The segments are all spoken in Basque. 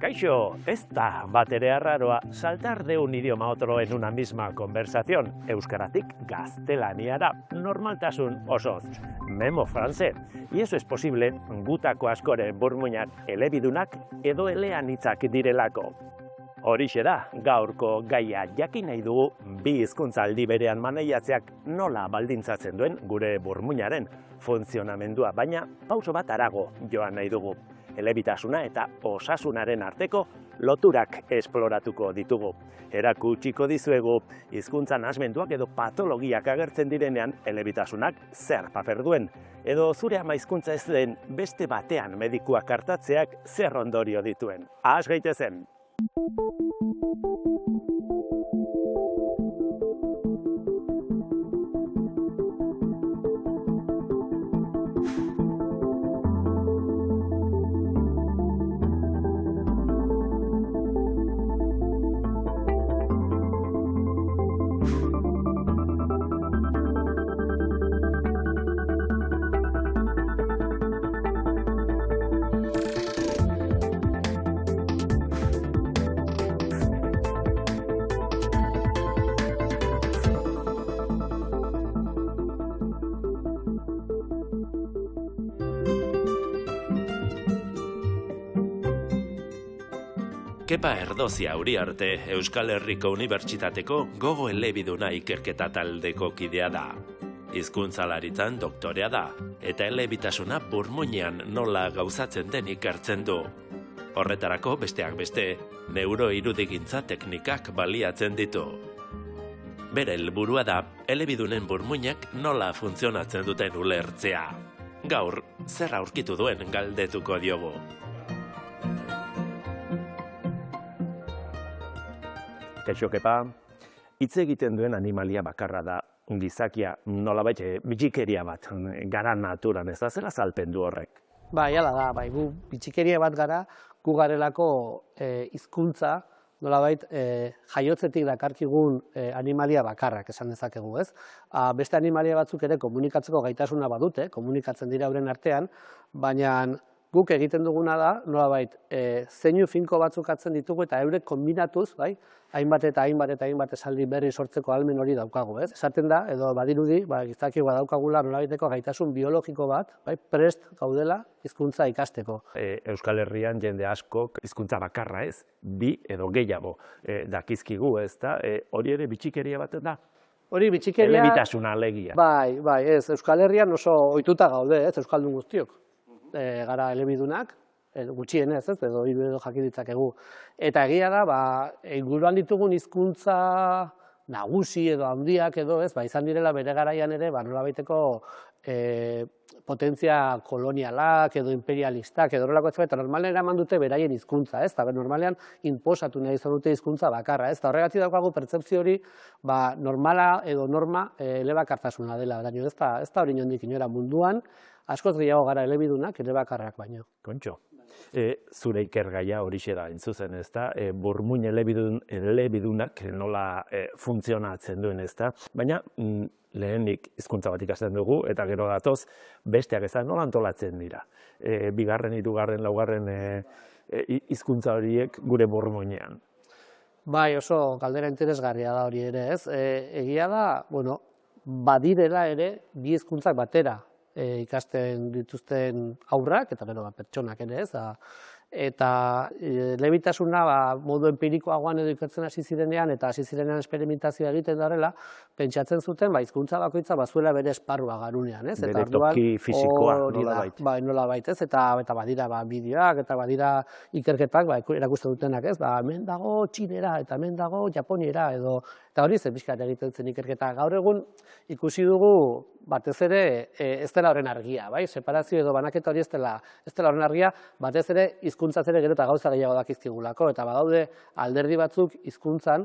Kaixo, ez da batere arraroa saltar de un idioma a otro en una misma conversación, euskaratik gaztelaniara, normaltasun osoz, memo franze. Y eso es posible gutako askoren burmuinak elebidunak edo eleanitzak direlako. Horixe da, gaurko gaia jakin nahi dugu bi hizkuntzaldi berean maneiatzeak nola baldintzatzen duen gure burmuinaren funtzionamendua, baina pauso bat harago joan nahi dugu. Elebitasuna eta osasunaren arteko loturak esploratuko ditugu. Erakutsiko dizuegu hizkuntza nahasmenduak edo patologiak agertzen direnean elebitasunak zer paper duen, edo zure ama hizkuntza ez den beste batean medikuak artatzeak zer ondorio dituen. Has gaitezen! Kepa Erdozia Uriarte Euskal Herriko Unibertsitateko gogo elebiduna ikerketa taldeko kidea da. Hizkuntzalaritzan doktorea da, eta elebitasuna burmuinean nola gauzatzen den ikertzen du. Horretarako besteak beste, neuroirudikintza teknikak baliatzen ditu. Bere helburua da, elebidunen burmuinak nola funtzionatzen duten ulertzea. Gaur, zer aurkitu duen galdetuko diogu. Kaixo, Kepa, hitz egiten duen animalia bakarra da, gizakia nolabait bitxikeria bat, gara naturan, ez da, zela azalpen du horrek? Bai, hala da, bai, gu bitxikeria bat gara, gu garelako hizkuntza nolabait jaiotzetik dakarkigun animalia bakarrak esan dezakegu, ez? Beste animalia batzuk ere komunikatzeko gaitasuna badute, komunikatzen dira euren artean, baina guk egiten duguna da, nolabait, zeinu finko batzuk hartzen ditugu eta eurek kombinatuz, bai, hainbat esaldi berri sortzeko ahalmen hori daukagu, ez? Esaten da, edo badirudi, gizakiak badaukagula nolabaiteko gaitasun biologiko bat, bai, prest gaudela hizkuntza ikasteko. Euskal Herrian jende askok hizkuntza bakarra, ez? Bi edo gehiago dakizkigu, ez da? Hori ere bitxikeria bat da? Hori bitxikeria... Elebitasuna alegia. Bai, ez, Euskal Herrian oso ohituta gaude, ez, euskaldun guztiok. Gara elebidunak, gutxienez, ez, edo hiru edo jakin ditzakegu. Eta egia da, inguruan ditugun hizkuntza nagusi edo handiak edo, ez, izan direla bere garaian ere, nolabaiteko potentzia kolonialak edo imperialistak edo horrelako ez, eta normalean eraman dute beraien hizkuntza, ez, eta normalean inposatu nahi izan dute hizkuntza bakarra, ez, eta horregatik daukagu pertzepzio hori, normala edo norma elebakartasuna dela, ez da hori inondik inora munduan, askoz gehiago gara elebidunak, elebakarrak baino. Kontxo, zure ikergaia horixe da, intzuzen, ez da, burmuin elebidunak nola funtzionatzen duen, ez da, baina lehenik hizkuntza bat ikasten dugu, eta gero datoz, besteak ez da, nola antolatzen dira. Bigarren, hirugarren, laugarren hizkuntza horiek gure burmuinean. Bai, oso galdera interesgarria da hori ere, ez? Egia da, badirela ere, bi hizkuntzak batera ikasten dituzten aurrak, eta gero pertsonak ere ez, eta elebitasuna modu empirikoagoan edo ikertzen hasi zirenean, eta hasi zirenean esperimentazioa egiten darela, pentsatzen zuten, hizkuntza bakoitza bazuela bere esparrua garunean, ez? Bere toki fisikoa, nolabait. Bai, nolabait, ez? Eta badira bideoak, eta badira ikerketak erakusten dutenak, ez? Hemen dago Txinera, eta hemen dago Japoniera, eta hori zen pixkat egiten zen ikerketa. Gaur egun ikusi dugu batez ere ez dela horren argia, bai? Separazio edo banaketa hori ez dela horren argia, batez ere hizkuntzaz ere gero eta gauza gehiago dakizkigulako, eta badaude alderdi batzuk hizkuntzan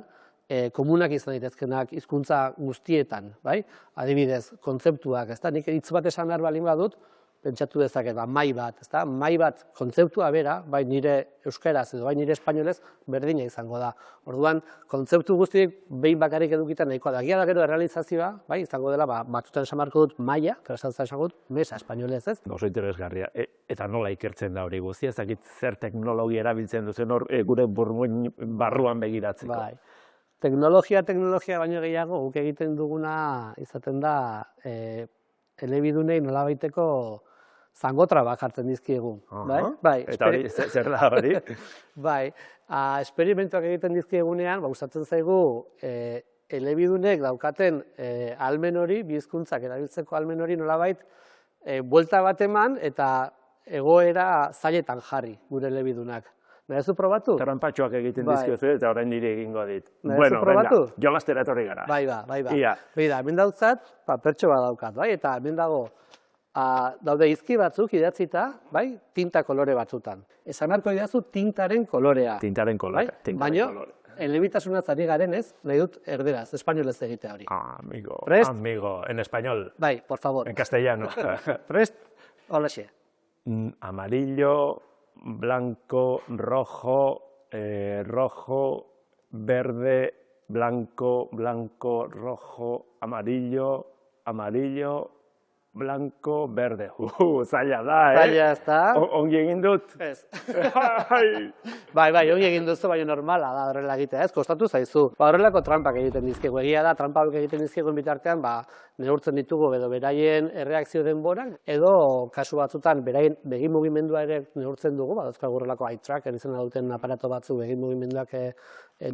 komunak izan daitezkenak hizkuntza guztietan, bai? Adibidez, kontzeptuak, ezta? Nik hitz bat esan behar baldin badut, pentsatu dezaket, mahai bat, ezta? Mahai bat kontzeptua bera, bai nire euskaraz edo bai nire espainolez berdina izango da. Orduan, kontzeptu guztiek behin bakarrik edukita nahikoa da. Egia da gero errealizazioa, bai, izango dela, batzutan esan beharko dut maila, kresantzan esango dut, mesa espainolez, ez? Oso interesgarria. Eta nola ikertzen da hori guztia, ez dakit zer teknologia erabiltzen duzen hor gure burmuin barruan begiratzeko. Bai. Teknologia baino gehiago guk egiten duguna izaten da elebidunei nolabaiteko zangotrabak jartzen dizkiegu. Bai, eta hori, zer da hori? Bai, esperimentuak egiten dizkiegunean, gustatzen zaigu elebidunek daukaten ahalmen hori, bi hizkuntzak erabiltzeko ahalmen hori nolabait buelta bat eman eta egoera zailetan jarri gure elebidunak. Nahi zu probatu? Tranpatxoak egiten dizkiozu eta orain nire egingo dit. Nahi zu probatu? Jolastera etorri gara. Bai ba. Bida, hemen dautzat, pertso bat daukat, bai? Eta hemen dago, daude izki batzuk idatzita, bai? Tinta kolore batzutan. Esan harko idazu tintaren kolorea. Tintaren kolore. Baina, elebitasunaz ari garen ez, nahi dut erderaz, espainolez egitea hori. Amigo, ¿Prest? amigo, en español. Bai, por favor. En castellano. ¿Prest? Holaxe. Amarillo, blanco, rojo, rojo, verde, blanco, blanco, rojo, amarillo, amarillo, blanco, verde. Zaila da, Zaila ez da. Ongi egin dut. Ez. Bai, ongi egin duzu, baina normala da horrela egitea, ez? Kostatu zaizu. Horrelako trampak egiten dizkigu. Egia da, trampak egiten dizkigun bitartean, neurtzen ditugu edo beraien erreakzio denborak, edo kasu batzutan beraien begi mugimendua ere neurtzen dugu, dauzkagu horrelako eye tracker izena duten aparato batzu begi mugimenduak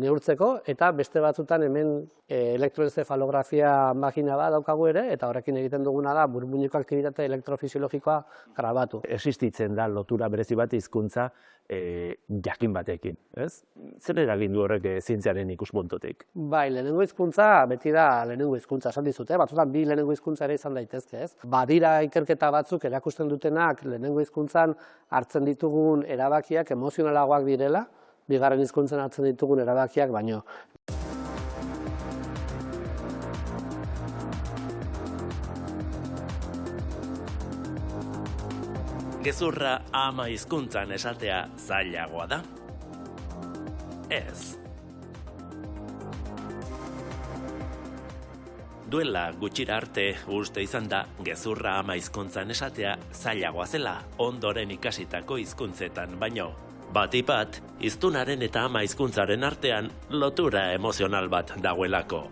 neurtzeko, eta beste batzutan hemen elektroenzefalografia makina bat daukagu ere, eta horrekin egiten duguna da burmuineko aktibitate elektrofisiologikoa grabatu. Existitzen da lotura berezi bat hizkuntza jakin batekin, ez? Zer eragin du horrek zientziaren ikuspuntutik? Bai, lehenengo hizkuntza beti da lehenengo hizkuntza esan dizute, batzutan bi lehenengo hizkuntza ere izan daitezke, ez? Badira ikerketa batzuk erakusten dutenak lehenengo hizkuntzan hartzen ditugun erabakiak emozionalagoak direla, bigarren hizkuntzan hartzen ditugun erabakiak baino. Gezurra ama hizkuntzan esatea zailagoa da? Ez. Duela gutxira arte uste izan da gezurra ama hizkuntzan esatea zailagoa zela ondoren ikasitako hizkuntzetan baino. Batipat, hiztunaren eta ama hizkuntzaren artean lotura emozional bat dagoelako.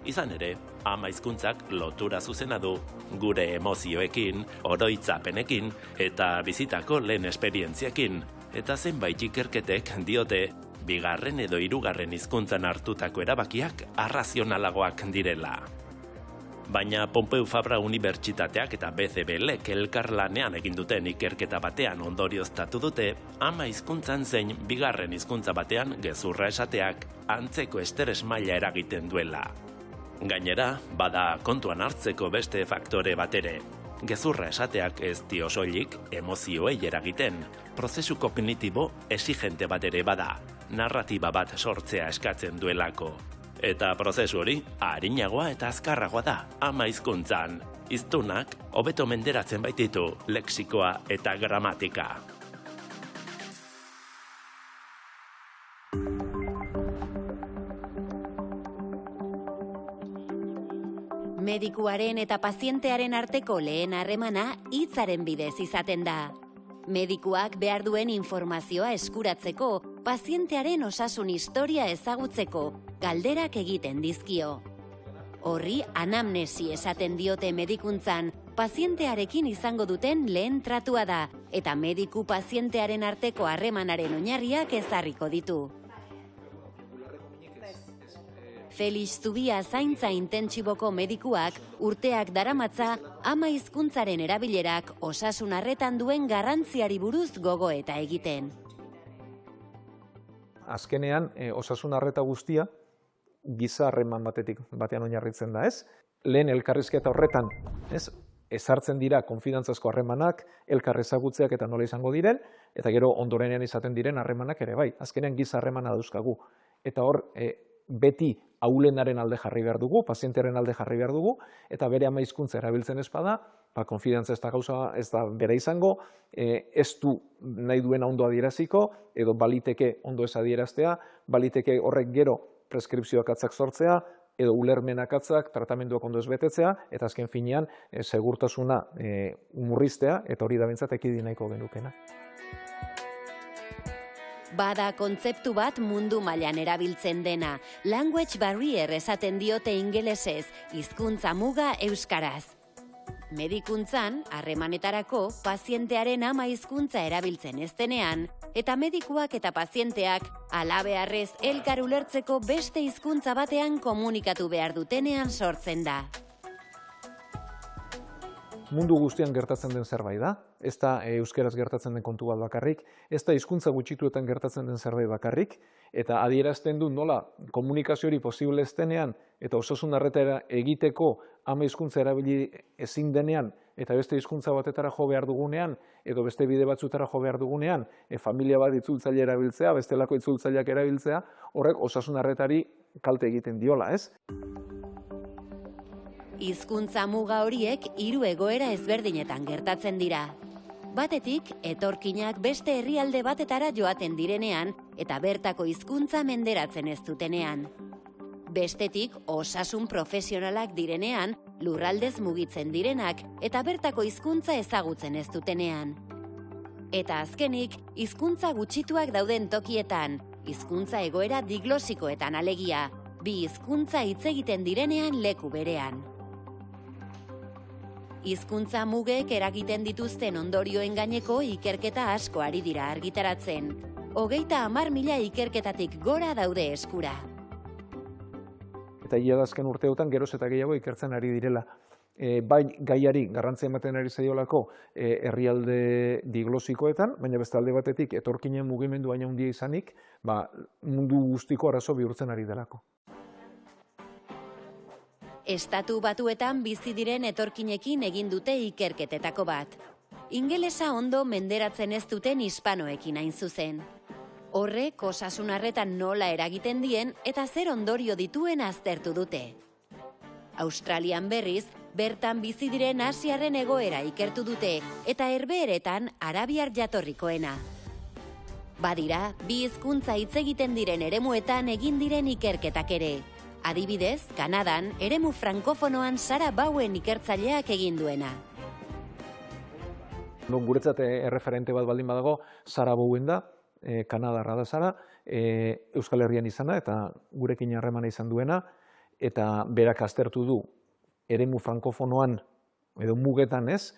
Izan ere, ama hizkuntzak lotura zuzena du gure emozioekin, oroitzapenekin eta bizitako lehen esperientziekin, eta zenbait ikerketek diote bigarren edo hirugarren hizkuntzan hartutako erabakiak arrazionalagoak direla. Baina Pompeu Fabra Unibertsitateak eta BCBLek elkarlanean egin duten ikerketa batean ondorioztatu dute ama hizkuntzan zein bigarren hizkuntza batean gezurra esateak antzeko estres maila eragiten duela. Gainera, bada kontuan hartzeko beste faktore bat ere. Gezurra esateak ez dio soilik emozioei eragiten, prozesu kognitibo exigente bat ere bada, narratiba bat sortzea eskatzen duelako. Eta prozesu hori arinagoa eta azkarragoa da ama hizkuntzan. Hiztunak hobeto menderatzen baititu lexikoa eta gramatika. Medikuaren eta pazientearen arteko lehen harremana hitzaren bidez izaten da. Medikuak behar duen informazioa eskuratzeko, pazientearen osasun historia ezagutzeko, galderak egiten dizkio. Horri anamnesi esaten diote medikuntzan, pazientearekin izango duten lehen tratua da, eta mediku pazientearen arteko harremanaren oinarriak ezarriko ditu. Felix Zubia zaintza intentsiboko medikuak urteak daramatza ama hizkuntzaren erabilerak osasun arretan duen garrantziari buruz gogoeta egiten. Azkenean, osasun arreta guztia giza harreman batean oinarritzen da, ez? Lehen elkarrizketa horretan, ez? Ezartzen dira konfidantzazko harremanak, elkar ezagutzeak eta nola izango diren, eta gero ondorenean izaten diren harremanak ere bai. Azkenean giza harremana dauzkagu. Eta hor, beti ahulenaren alde jarri behar dugu, pazientearen alde jarri behar dugu, eta bere ama hizkuntza erabiltzen ez bada, konfidantza ez da gauza, ez da bere izango, ez du nahi duena ondo adieraziko, edo baliteke ondo ez adieraztea, baliteke horrek gero preskripzioak atzak sortzea, edo ulermenak atzak, tratamenduak ondo ez betetzea, eta azken finean segurtasuna murriztea, eta hori da behintzat ekidin nahiko genukena. Bada kontzeptu bat mundu mailan erabiltzen dena, language barrier esaten diote ingelesez, hizkuntza muga euskaraz. Medikuntzan, harremanetarako, pazientearen ama hizkuntza erabiltzen ez denean, eta medikuak eta pazienteak halabeharrez elkar ulertzeko beste hizkuntza batean komunikatu behar dutenean sortzen da. Mundu guztian gertatzen den zerbait da, ez da euskeraz gertatzen den kontu bat bakarrik, ez da hizkuntza gutxituetan gertatzen den zerbait bakarrik, eta adierazten du nola komunikazio hori posible ez denean, eta osasun arreta egiteko ama hizkuntza erabili ezin denean, eta beste hizkuntza batetara jo behar dugunean, edo beste bide batzutara jo behar dugunean, familia bat itzultzaile erabiltzea, bestelako itzultzaileak erabiltzea, horrek osasun arretari kalte egiten diola, ez? Hizkuntza muga horiek 3 egoera ezberdinetan gertatzen dira. Batetik, etorkinak beste herrialde batetara joaten direnean eta bertako hizkuntza menderatzen ez dutenean. Bestetik, osasun profesionalak direnean, lurraldez mugitzen direnak eta bertako hizkuntza ezagutzen ez dutenean. Eta azkenik, hizkuntza gutxituak dauden tokietan, hizkuntza egoera diglosikoetan alegia, bi hizkuntza hitz egiten direnean leku berean. Hizkuntza mugek eragiten dituzten ondorioen gaineko ikerketa asko ari dira argitaratzen. 30.000 ikerketatik gora daude eskura. Eta ia da azken urteotan geroz eta gehiago ikertzen ari direla. Bai gaiari garrantzia ematen ari zaiolako herrialde diglosikoetan, baina beste alde batetik etorkinen mugimendu baina handia izanik, mundu guztiko arazo bihurtzen ari delako. Estatu Batuetan bizi diren etorkinekin egin dute ikerketetako bat. Ingelesa ondo menderatzen ez duten hispanoekin hain zuzen. Horrek osasun arretan nola eragiten dien eta zer ondorio dituen aztertu dute. Australian berriz, bertan bizi diren asiarren egoera ikertu dute eta herbeheretan arabiar jatorrikoena. Badira, bi hizkuntza hitz egiten diren eremuetan egin diren ikerketak ere. Adibidez, Kanadan, eremu frankofonoan Sarah Bowen ikertzaileak egin duena. Guretzat erreferente bat baldin badago, Sarah Bowen da, Kanadarra da Sarah, Euskal Herrian izana eta gurekin harremana izan duena, eta berak aztertu du eremu frankofonoan, edo mugetan ez,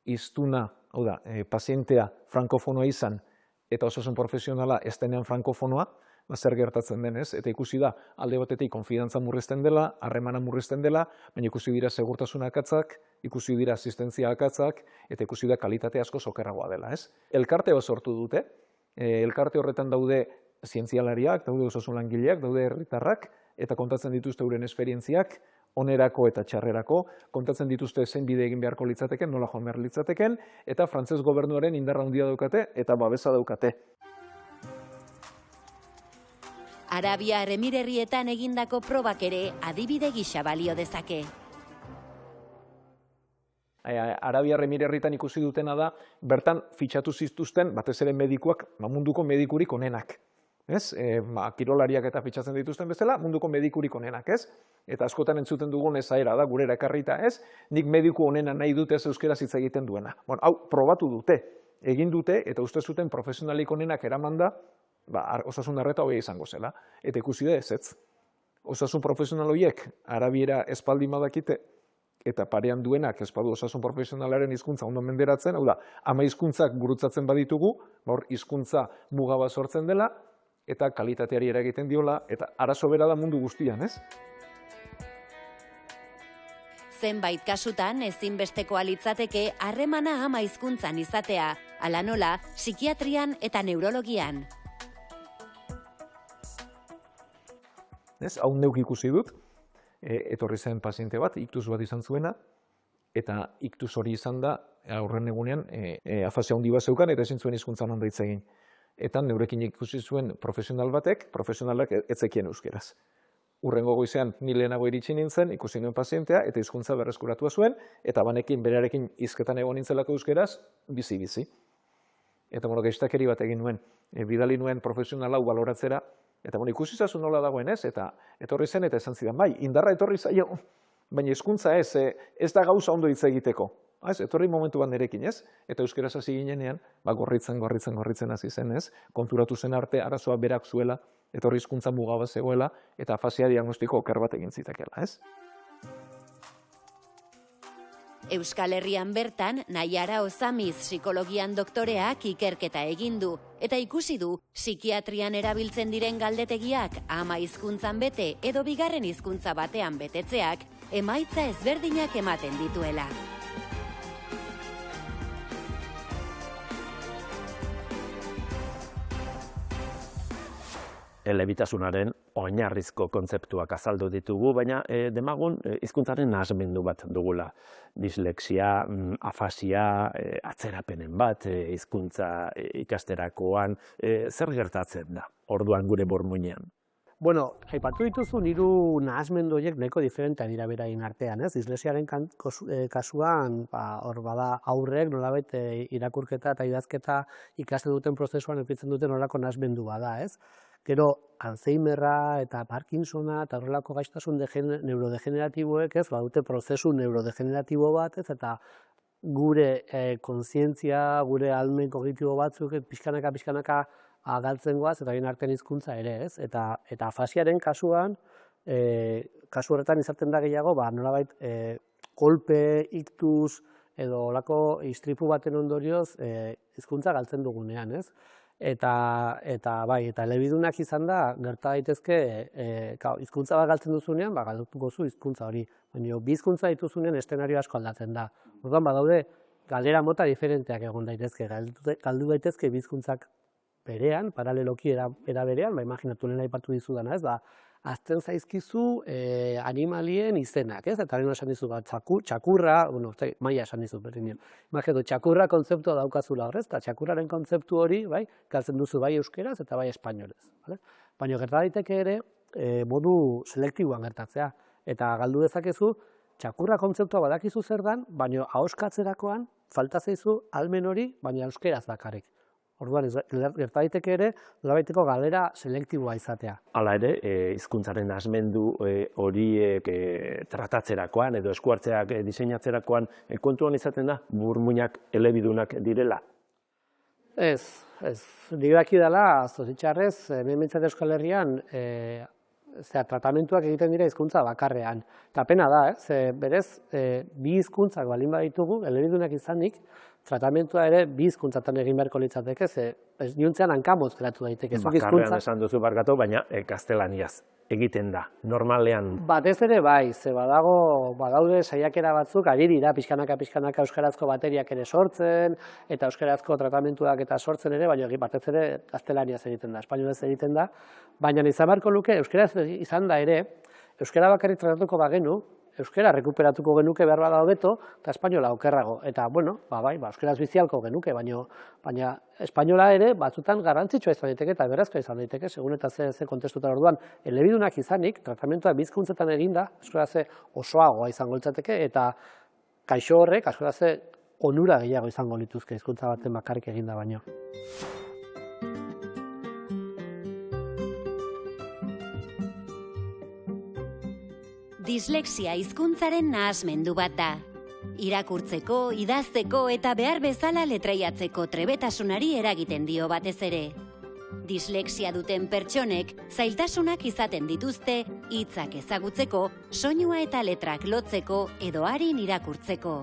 hiztuna, hau da, pazientea frankofonoa izan, eta osasun profesionala ez denean frankofonoa, zer gertatzen denez, eta ikusi da alde batetik konfidantza murrizten dela, harremana murrizten dela, baina ikusi dira segurtasuna akatzak, ikusi dira asistentzia akatzak, eta ikusi da kalitate asko okerragoa dela, ez? Elkarte bat sortu dute, elkarte horretan daude zientzialariak, daude osasun langileak, daude herritarrak, eta kontatzen dituzte euren esperientziak, onerako eta txarrerako, kontatzen dituzte zein bide egin beharko litzateken, nola joan behar litzateken, eta frantses gobernuaren indarra handia daukate, eta babesa daukate. Arabiar Emirerrietan egindako probak ere adibide gisa balio dezake. Arabiar Emirerrietan ikusi dutena da, bertan fitxatu zituzten, batez ere medikuak, munduko medikurik onenak. Kirolariak eta fitxatzen dituzten bezala, munduko medikurik onenak, ez? Eta askotan entzuten dugun ezaera da, gurera ekarrita, ez? Nik mediku onena nahi dute ez euskeraz hitz egiten duena. Hau, probatu dute, egin dute, eta uste zuten profesionalik onenak eramanda, osasun arreta hobea izango zela. Eta ikusi da ez. Osasun profesional horiek arabiera espaldi badakite, eta parean duenak espadu osasun profesionalaren hizkuntza ondo menderatzen, hau da, ama hizkuntzak gurutzatzen baditugu, hor hizkuntza muga bat sortzen dela, eta kalitateari eragiten diola, eta arazo bera da mundu guztian, ez? Zenbait kasutan ezinbestekoa litzateke harremana ama hizkuntzan izatea, hala nola, psikiatrian eta neurologian. Hau neuk ikusi dut, etorri zen paziente bat, iktus bat izan zuena, eta iktus hori izan da, aurren egunean, afasia handi bat zeukan, eta ezin zuen hizkuntzan ondo hitz egin. Eta neurekin ikusi zuen profesionalak ez zekien euskeraz. Urrengo goizean ni lehenago iritsi nintzen, ikusi nuen pazientea, eta hizkuntza berreskuratua zuen, eta banekin berarekin hizketan egon nintzelako euskeraz, bizi-bizi. Eta gaiztakeri bat egin nuen, bidali nuen profesional hau baloratzera, eta ikusi zazu nola dagoen ez, eta etorri zen eta esan zidan, bai, indarra etorri zaio, baina hizkuntza ez da gauza ondo hitz egiteko. Etorri momentu bat nerekin ez, eta euskeraz hasi ginenean, gorritzen hasi zen ez, konturatu zen arte arazoa berak zuela, etorri hizkuntza muga bat zegoela, eta afasia diagnostiko oker bat egin zitekeela ez. Euskal Herrian bertan, Naiara Ozamiz psikologian doktoreak ikerketa egin du, eta ikusi du, psikiatrian erabiltzen diren galdetegiak ama hizkuntzan bete edo bigarren hizkuntza batean betetzeak, emaitza ezberdinak ematen dituela. Elebitasunaren oinarrizko kontzeptuak azaldu ditugu, baina demagun hizkuntzaren nahasmendu bat dugula. Dislexia, afasia, atzerapenen bat, hizkuntza ikasterakoan, zer gertatzen da, orduan gure burmuinean? Bueno, aipatu dituzu hiru nahasmendu horiek nahiko diferenteak dira beraien artean, ez? Dislexiaren kasuan, hor bada aurrek nolabait irakurketa eta idazketa ikasten duten prozesuan edukitzen duten horrelako nahasmendu bada, ez? Gero, Alzheimerra eta Parkinsona eta horrelako gaixotasun neurodegeneratiboek, ez, badute prozesu neurodegeneratibo bat, ez, eta gure kontzientzia, gure ahalmen kognitibo batzuk pixkanaka galtzen goaz, eta bien artean hizkuntza ere, ez? Eta afasiaren kasuan, kasu horretan izaten da gehiago, nolabait kolpe, iktus, edo olako istripu baten ondorioz hizkuntza galtzen dugunean, ez? Eta elebidunak izan da, gerta daitezke, hizkuntza bat galtzen duzunean, galduko zu hizkuntza hori. Baina, bi hizkuntza dituzunean eszenario asko aldatzen da. Orduan, badaude, galdera mota diferenteak egon daitezke. Galdu daitezke bi hizkuntzak berean, paraleloki era berean, imaginatu lehen aipatu dizudana, ez, azten zaizkizu animalien izenak, ez? Eta lehen esan dizu, txakurra, maia esan dizu, berdinen. Imaginatu, txakurra kontzeptua daukazula horrez, eta txakurraren kontzeptu hori, galtzen duzu bai euskeraz eta bai espainolez. Baina gerta daiteke ere, modu selektiboan gertatzea. Eta galdu dezakezu, txakurra kontzeptua badakizu zer dan, baina ahoskatzerakoan falta zaizu ahalmen hori, baina euskeraz bakarrik. Orduan, gerta daiteke ere, nolabaiteko galera selektiboa izatea. Hala ere, hizkuntzaren nahasmendu horiek tratatzerakoan edo eskuartzeak diseinatzerakoan kontuan izaten da, burmuinak elebidunak direla? Ez. Dibaki dela, zoritxarrez, hemen Euskal Herrian, tratamentuak egiten dira hizkuntza bakarrean. Eta pena da, berez, bi hizkuntzak balin baditugu, elebidunak izanik, tratamentua ere bi hizkuntzatan egin beharko litzateke, niuntzean hankamoz geratu daiteke. Bakarrean esan duzu barkatu, baina gaztelaniaz egiten da, normalean. Batez ere bai, badaude saiakera batzuk, ari dira pixkanaka euskarazko bateriak ere sortzen, eta euskarazko tratamentuak eta sortzen ere, baina batez ere gaztelaniaz egiten da, espainolez egiten da, baina izan beharko luke, euskaraz izan da ere, euskara bakarrik tratatuko bagenu, euskara rekuperatuko genuke behar bada hobeto, eta espainola okerrago. Eta, euskaraz bizialko genuke, baina espainola ere batzutan garrantzitsua izan daiteke eta berazkoa izan daiteke, segun eta ze kontestutan orduan, elebidunak izanik, tratamentua bizkuntzetan eginda, euskaraz osoagoa izango litzateke, eta kaixo horrek, euskaraz onura gehiago izango lituzke hizkuntza baten bakarrik eginda baino. Dislexia hizkuntzaren nahasmendu bat da. Irakurtzeko, idazteko eta behar bezala letraiatzeko trebetasunari eragiten dio batez ere. Dislexia duten pertsonek zailtasunak izaten dituzte hitzak ezagutzeko, soinua eta letrak lotzeko edo arin irakurtzeko.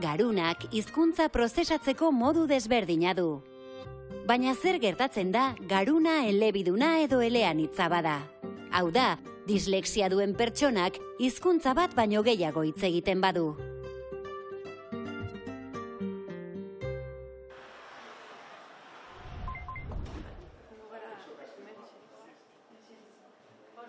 Garunak hizkuntza prozesatzeko modu desberdina du. Baina zer gertatzen da garuna elebiduna edo eleanitza bada? Hau da, dislexia duen pertsonak hizkuntza bat baino gehiago hitz egiten badu.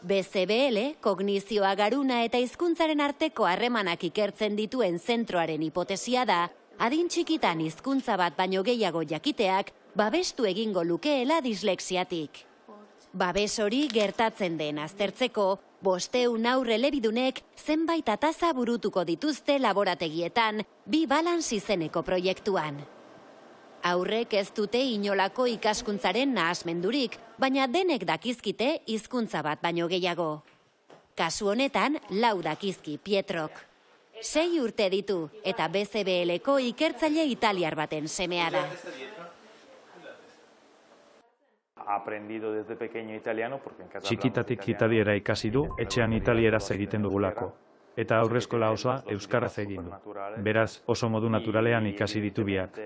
BCBL, kognizioa garuna eta hizkuntzaren arteko harremanak ikertzen dituen zentroaren hipotesia da, adin txikitan hizkuntza bat baino gehiago jakiteak, babestu egingo lukeela dislexiatik. Babes hori gertatzen den aztertzeko, 500 haur elebidunek zenbait ataza burutuko dituzte laborategietan 2 balans izeneko proiektuan. Aurrek ez dute inolako ikaskuntzaren nahasmendurik, baina denek dakizkite hizkuntza bat baino gehiago. Kasu honetan, 4 dakizki Pietrok. 6 urte ditu eta BCBL-ko ikertzaile italiar baten semea da. Txikitatik italiera ikasi du, etxean italieraz egiten dugulako. Eta aurreskola osoa euskaraz egin du. Beraz, oso modu naturalean ikasi ditu biak.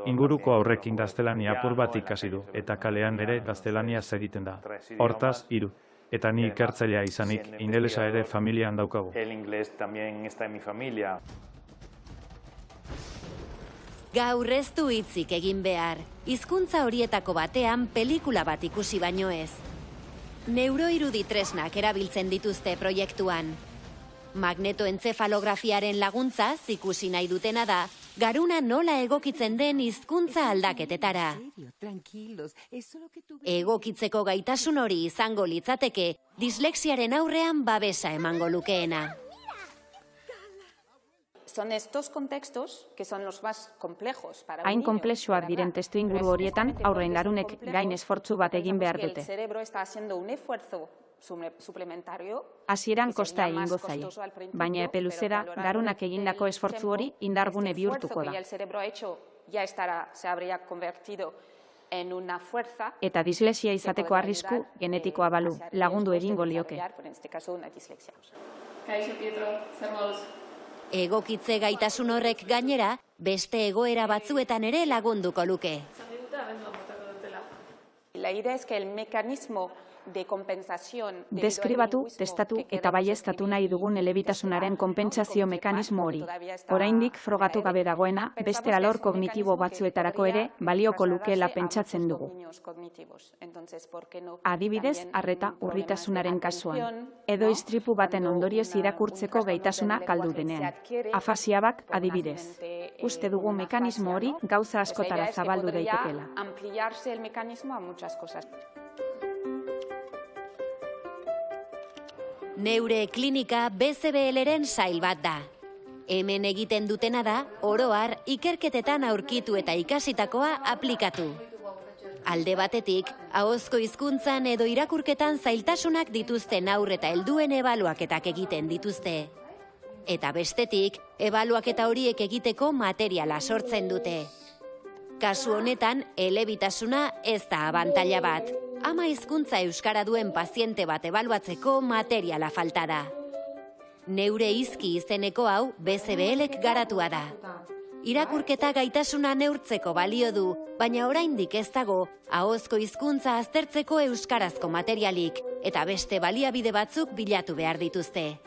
Inguruko aurrekin gaztelania apur bat ikasi du, eta kalean ere gaztelaniaz egiten da. Hortaz, 3. Eta ni ikertzailea izanik, ingelesa ere familian daukagu. Gaur ez du hitzik egin behar, hizkuntza horietako batean pelikula bat ikusi baino ez. Neuroirudi tresnak erabiltzen dituzte proiektuan. Magnetoentzefalografiaren laguntzaz ikusi nahi dutena da, garuna nola egokitzen den hizkuntza aldaketetara. Egokitzeko gaitasun hori izango litzateke, dislexiaren aurrean babesa emango lukeena. Hain konplexuak diren testuinguru horietan, aurren garunek gain esfortzu bat egin behar dute. Hasieran kosta egingo zaie, baina epe luzera garunak egindako esfortzu hori indargune bihurtuko da. Eta dislexia izateko arrisku genetikoa balu, lagundu egingo lioke. Egokitze gaitasun horrek gainera, beste egoera batzuetan ere lagunduko luke. Deskribatu, testatu eta baieztatu nahi dugun elebitasunaren konpentsazio mekanismo hori. Oraindik frogatu gabe dagoena, beste alor kognitibo batzuetarako ere balioko lukeela pentsatzen dugu. Adibidez, arreta urritasunaren kasuan, edo istripu baten ondorioz irakurtzeko gaitasuna galdu denean. Afasiabak adibidez. Uste dugu mekanismo hori gauza askotara zabaldu daitekeela. Neure klinika BCBL-ren sail bat da. Hemen egiten dutena da, oro har, ikerketetan aurkitu eta ikasitakoa aplikatu. Alde batetik, ahozko hizkuntzan edo irakurketan zailtasunak dituzten haur eta helduen ebaluaketak egiten dituzte. Eta bestetik, ebaluaketa horiek egiteko materiala sortzen dute. Kasu honetan, elebitasuna ez da abantaila bat. Ama hizkuntza euskara duen paziente bat ebaluatzeko materiala falta da. Neure hizki izeneko hau BCBL-ek garatua da. Irakurketa gaitasuna neurtzeko balio du, baina oraindik ez dago ahozko hizkuntza aztertzeko euskarazko materialik eta beste baliabide batzuk bilatu behar dituzte.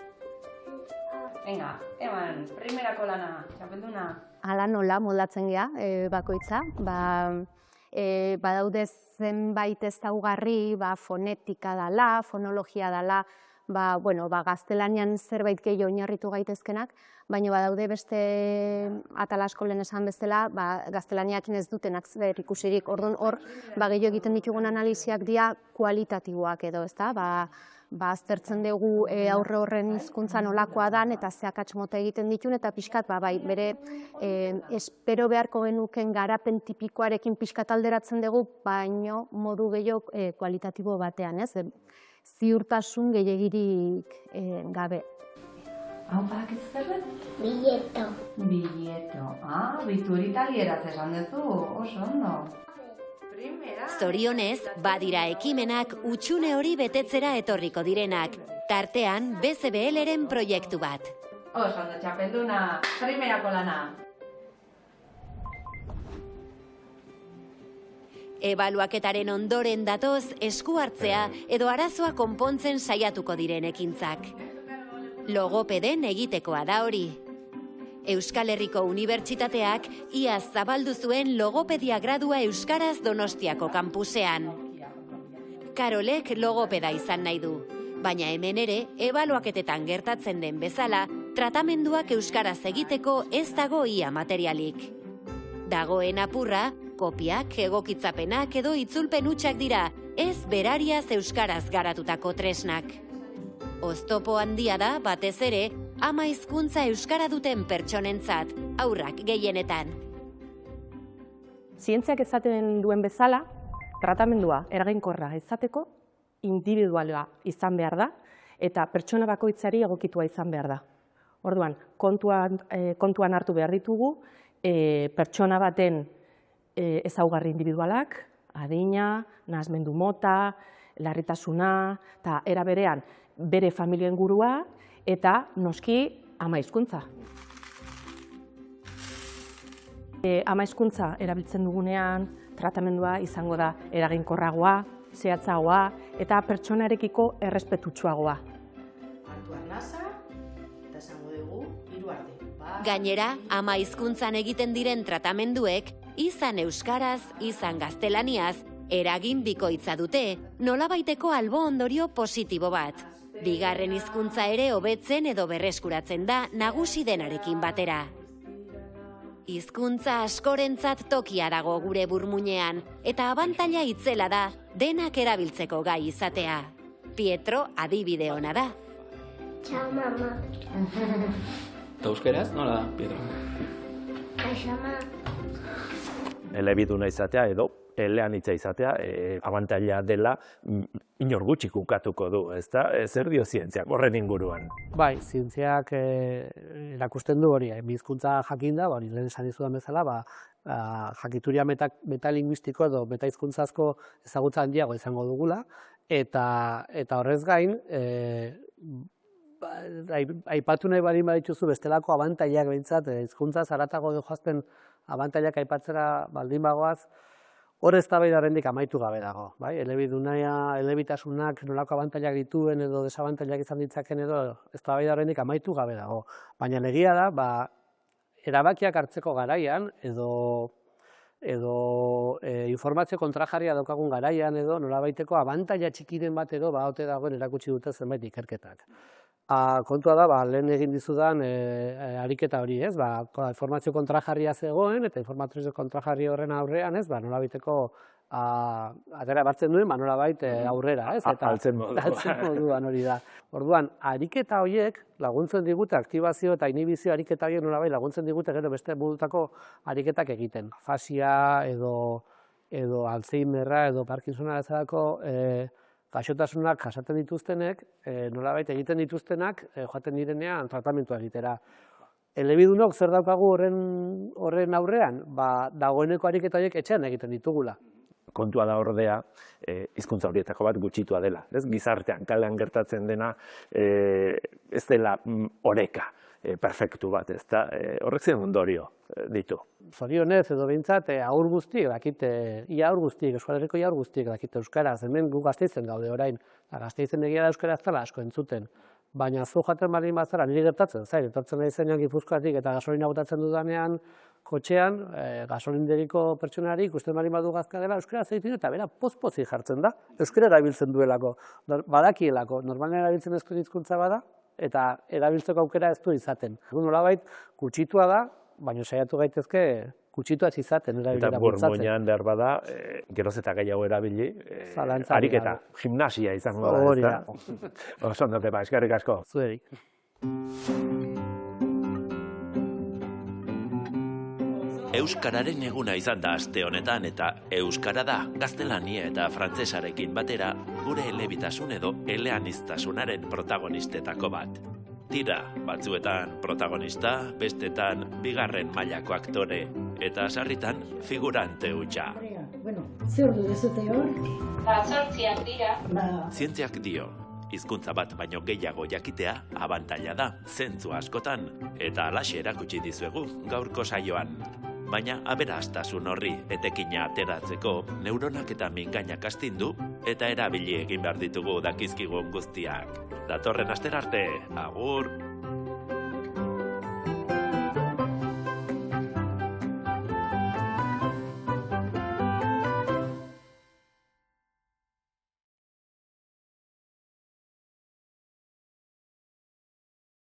Venga, eman, primerako lana, txapelduna. Hala nola moldatzen gea bakoitza, badaude zenbait ezaugarri, fonetika dela, fonologia dela, gaztelanian zerbait gehiago oinarritu gaitezkenak, baina badaude beste atal asko lehen esan bezala, gaztelaniakin ez dutenak zer ikusirik. Orduan hor, gehiago egiten ditugun analiziak dira kualitatiboak edo, ezta? Aztertzen dugu aurre horren hizkuntza nolakoa dan eta zeakatz mota egiten ditun eta pixkat, bere espero beharko genuken garapen tipikoarekin pixkat alderatzen dugu, baino modu gehiago kualitatibo batean, ez? Ziurtasun gehiegirik gabe. Hau badakitzu zer den? Bileto. Bileto. Bitu hori italieraz esan duzu, oso ondo. Zorionez, badira ekimenak utxune hori betetzera etorriko direnak, tartean BCBL-ren proiektu bat. Oso ondo txapelduna, primerako lana. Ebaluaketaren ondoren datoz esku hartzea edo arazoa konpontzen saiatuko diren ekintzak. Logopeden egitekoa da hori. Euskal Herriko Unibertsitateak iaz zabaldu zuen logopedia gradua euskaraz Donostiako kampusean. Karolek logopeda izan nahi du, baina hemen ere ebaluaketetan gertatzen den bezala, tratamenduak euskaraz egiteko ez dago ia materialik. Dagoen apurra, kopiak, egokitzapenak edo itzulpen hutsak dira, ez berariaz euskaraz garatutako tresnak. Oztopo handia da, batez ere, ama hizkuntza euskara duten pertsonentzat, haurrak gehienetan. Zientziak esaten duen bezala, tratamendua eraginkorra izateko, individuala izan behar da, eta pertsona bakoitzari egokitua izan behar da. Orduan, kontuan hartu behar ditugu, pertsona baten ezaugarri individualak, adina, nahasmendu mota, larritasuna, eta era berean bere familia ingurua, eta noski ama hizkuntza. Ama hizkuntza erabiltzen dugunean, tratamendua izango da eraginkorragoa, zehatzagoa eta pertsonarekiko errespetutsuagoa. Hartuan nasa, eta esango dugu, 3 arte. Gainera, ama hizkuntzan egiten diren tratamenduek, izan euskaraz, izan gaztelaniaz, eragin bikoitza dute, nolabaiteko albo ondorio positibo bat. Bigarren hizkuntza ere hobetzen edo berreskuratzen da nagusi denarekin batera. Hizkuntza askorentzat tokia dago gure burmuinean, eta abantaila itzela da denak erabiltzeko gai izatea. Pietro adibide ona da. Txau, mama. Eta euskeraz, nola, Pietro? Kaixo, mama. Elebiduna izatea edo eleanitza izatea abantaila dela inor gutxi ukatuko du, ezta? Zer dio zientziak horren inguruan? Bai, zientziak erakusten du hori, hizkuntza jakinda, hori lehen esan dizudan bezala, jakituria metalinguistiko edo metahizkuntzazko ezagutza handiago izango dugula, eta horrez gain, aipatu nahi baldin badituzu bestelako abantailak behintzat, hizkuntzaz haratago joazten abantailak aipatzera baldin bagoaz, hor eztabaida oraindik amaitu gabe dago, bai? Elebitasunak nolako abantailak dituen edo desabantailak izan ditzaken edo eztabaida oraindik amaitu gabe dago. Baina egia da, erabakiak hartzeko garaian edo informazio kontrajarria daukagun garaian edo nolabaiteko abantaila txikiren bat edo ote dagoen erakutsi dute zenbait ikerketak. Kontua da, lehen egin dizudan ariketa hori, ez? Informazio kontrajarria zegoen, eta informazio kontrajarri horren aurrean, ez? Nolabaiteko atera bartzen duen, nolabait aurrera, ez? Altzen moduan hori da. Orduan, ariketa horiek laguntzen digute, aktibazio eta inhibizio ariketa horiek nolabait laguntzen digute gero beste modutako ariketak egiten. Afasia edo Alzheimerra edo Parkinsona bezalako gaixotasunak jasaten dituztenek, nolabait egiten dituztenak, joaten direnean tratamentu egitera. Elebidunok zer daukagu horren aurrean? Dagoeneko ariketa horiek etxean egiten ditugula. Kontua da ordea, hizkuntza horietako bat gutxitua dela. Gizartean, kalean gertatzen dena, ez dela oreka perfektu bat, ez da, horrek zen ondorio ditu. Zorionez edo behintzat, haur guztiek dakite, Euskal Herriko haur guztiek dakite euskaraz, hemen gu Gasteizen gaude orain, Gasteizen egia da euskaraz dela asko entzuten. Baina zu jaten baldin bazara, niri gertatzen, etortzen nahi zenean Gipuzkoatik eta gasolina botatzen dudanean kotxean, gasolinderiko pertsonari ikusten baldin badu gazka dela, euskaraz egiten eta bera poz-pozik jartzen da, euskara erabiltzen duelako, badakielako, normalen erabiltzen ezko hizkuntza bada, eta erabiltzeko aukera ez du izaten. Nolabait, kutsitua da, baina saiatu gaitezke kutsitua ez izaten erabilera bultzatzen. Eta burmuinean behar bada, geroz eta gehiago erabili, ariketa, gimnasia izango da. Hori da. Oso ondote, eskerrik asko. Zueri. Euskararen eguna izan da aste honetan eta euskara da gaztelania eta frantsesarekin batera gure elebitasun edo eleaniztasunaren protagonistetako bat. Tira, batzuetan protagonista, bestetan bigarren mailako aktore eta sarritan figurante hutsa. Zer ordu dezute hor? 8 dira. Zientziak dio, hizkuntza bat baino gehiago jakitea abantaila da, zentzu askotan, eta halaxe erakutsi dizuegu gaurko saioan. Baina aberastasun horri etekina ateratzeko neuronak eta mingainak astindu eta erabili egin behar ditugu dakizkigun guztiak. Datorren astera arte, agur!